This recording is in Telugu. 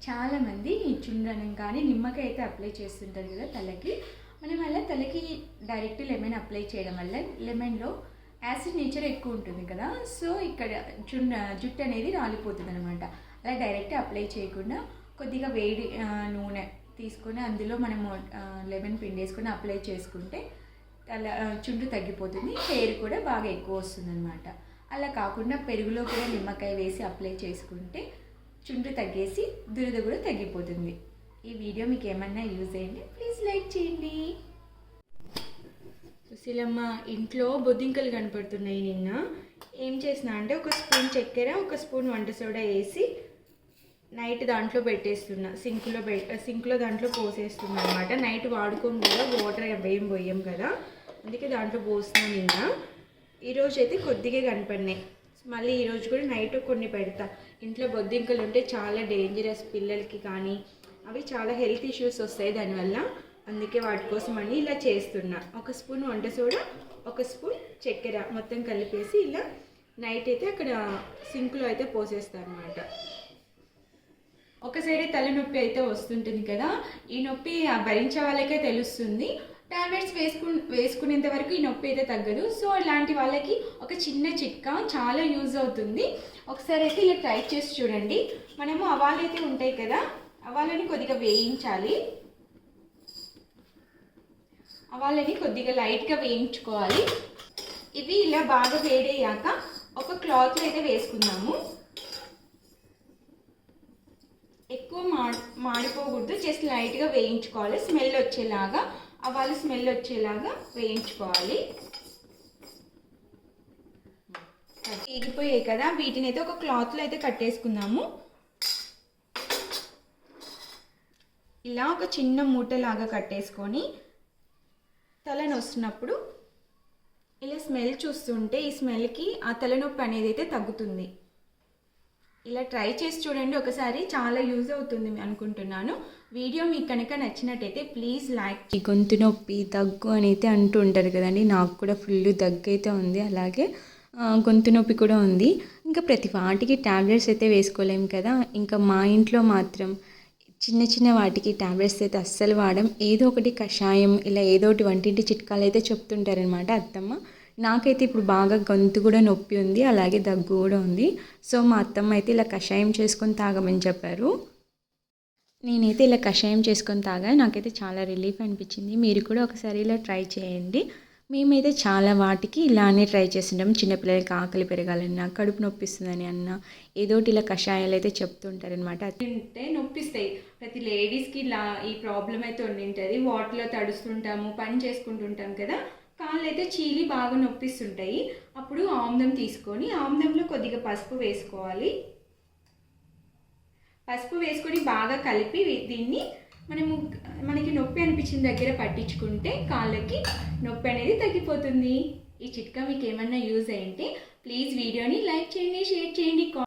చాలామంది చుండ్రనం కానీ నిమ్మకాయ అయితే అప్లై చేస్తుంటారు కదా తలకి. మనం అలా తలకి డైరెక్ట్ లెమన్ అప్లై చేయడం వల్ల లెమన్లో యాసిడ్ నేచర్ ఎక్కువ ఉంటుంది కదా, సో ఇక్కడ జుట్టు అనేది రాలిపోతుంది అనమాట. అలా డైరెక్ట్ అప్లై చేయకుండా కొద్దిగా వేడి నూనె తీసుకొని అందులో మనము లెమన్ పిండి వేసుకొని అప్లై చేసుకుంటే తల చుండ్రు తగ్గిపోతుంది, హెయిర్ కూడా బాగా ఎక్కువ వస్తుంది అనమాట. అలా కాకుండా పెరుగులో కూడా నిమ్మకాయ వేసి అప్లై చేసుకుంటే చుండ్రు తగ్గేసి దురద కూడా తగ్గిపోతుంది. ఈ వీడియో మీకు ఏమన్నా యూజ్ అయ్యింది ప్లీజ్ లైక్ చేయండి. సుశీలమ్మ ఇంట్లో బొద్దింకలు కనపడుతున్నాయి. నిన్న ఏం చేసిన అంటే ఒక స్పూన్ చక్కెర, ఒక స్పూన్ వంట సోడా వేసి నైట్ దాంట్లో పెట్టేస్తున్నా, సింక్లో దాంట్లో పోసేస్తున్నా అనమాట. నైట్ వాడుకోం కదా, వాటర్ ఏం పోయాం కదా, అందుకే దాంట్లో పోస్తున్నాను. నిన్న ఈరోజు అయితే కొద్దిగా కనపడినాయి, మళ్ళీ ఈరోజు కూడా నైట్ కొన్ని పెడతా. ఇంట్లో బొద్దింకలు ఉంటే చాలా డేంజరస్ పిల్లలకి కానీ, అవి చాలా హెల్త్ ఇష్యూస్ వస్తాయి దానివల్ల, అందుకే వాటి కోసం అని ఇలా చేస్తున్నా. ఒక స్పూన్ వంట సోడా, ఒక స్పూన్ చక్కెర మొత్తం కలిపేసి ఇలా నైట్ అయితే అక్కడ సింక్లో అయితే పోసేస్తాను అనమాట. ఒక సైడే తలనొప్పి అయితే వస్తుంటుంది కదా, ఈ నొప్పి భరించే వాళ్ళకే తెలుస్తుంది. టాబ్లెట్స్ వేసుకునేంత వరకు ఈ నొప్పి అయితే తగ్గదు. సో ఇలాంటి వాళ్ళకి ఒక చిన్న చిట్కా చాలా యూజ్ అవుతుంది. ఒకసారి అయితే ఇలా ట్రై చేసి చూడండి. మనము ఆవాలు అయితే ఉంటాయి కదా, ఆవాలని కొద్దిగా వేయించాలి. ఆవాలని కొద్దిగా లైట్గా వేయించుకోవాలి. ఇవి ఇలా బాగా వేడయ్యాక ఒక క్లాత్లో అయితే వేసుకుందాము. ఎక్కువ మాడిపోకూడదు, జస్ట్ లైట్గా వేయించుకోవాలి. స్మెల్ వచ్చేలాగా, ఆవాలు స్మెల్ వచ్చేలాగా వేయించుకోవాలి. వేగిపోయాయి కదా, వీటిని అయితే ఒక క్లాత్లో అయితే కట్టేసుకుందాము. ఇలా ఒక చిన్న మూటలాగా కట్టేసుకొని తలనొస్తున్నప్పుడు ఇలా స్మెల్ చూస్తుంటే ఈ స్మెల్కి ఆ తలనొప్పి అనేది అయితే తగ్గుతుంది. ఇలా ట్రై చేసి చూడండి ఒకసారి, చాలా యూజ్ అవుతుంది అనుకుంటున్నాను. వీడియో మీకు కనుక నచ్చినట్టయితే ప్లీజ్ లైక్. గొంతు నొప్పి దగ్గు అని అయితే అంటూ ఉంటారు కదండి, నాకు కూడా ఫుల్ దగ్గు అయితే ఉంది, అలాగే గొంతు నొప్పి కూడా ఉంది. ఇంకా ప్రతి వాటికి ట్యాబ్లెట్స్ అయితే వేసుకోలేము కదా, ఇంకా మా ఇంట్లో మాత్రం చిన్న చిన్న వాటికి ట్యాబ్లెట్స్ అయితే అస్సలు వాడడం. ఏదో ఒకటి కషాయం ఇలా ఏదో ఒకటి వంటింటి చిట్కాలు అయితే చెప్తుంటారనమాట అత్తమ్మ. నాకైతే ఇప్పుడు బాగా గొంతు కూడా నొప్పి ఉంది, అలాగే దగ్గు కూడా ఉంది. సో మా అత్తమ్మ అయితే ఇలా కషాయం చేసుకొని తాగమని చెప్పారు. నేనైతే ఇలా కషాయం చేసుకొని తాగా, నాకైతే చాలా రిలీఫ్ అనిపించింది. మీరు కూడా ఒకసారి ఇలా ట్రై చేయండి. మేమైతే చాలా వాటికి ఇలానే ట్రై చేస్తుంటాం. చిన్నపిల్లలకి ఆకలి పెరగాలన్నా, కడుపు నొప్పిస్తుందని అన్నా ఏదోటి ఇలా కషాయాలు అయితే చెప్తుంటారనమాట. అంటే నొప్పిస్తాయి, ప్రతి లేడీస్కి ఇలా ఈ ప్రాబ్లం అయితే ఉండింటుంది. వాటర్లో తడుస్తుంటాము, పని చేసుకుంటుంటాం కదా, కాళ్ళు అయితే చీలి బాగా నొప్పిస్తుంటాయి. అప్పుడు ఆముదం తీసుకొని ఆముదంలో కొద్దిగా పసుపు వేసుకోవాలి. పసుపు వేసుకొని బాగా కలిపి దీన్ని మనకి నొప్పి అనిపించిన దగ్గర పట్టించుకుంటే కాళ్ళకి నొప్పి అనేది తగ్గిపోతుంది. ఈ చిట్కా మీకు ఏమన్నా యూజ్ అయింటే ప్లీజ్ వీడియోని లైక్ చేయండి, షేర్ చేయండి.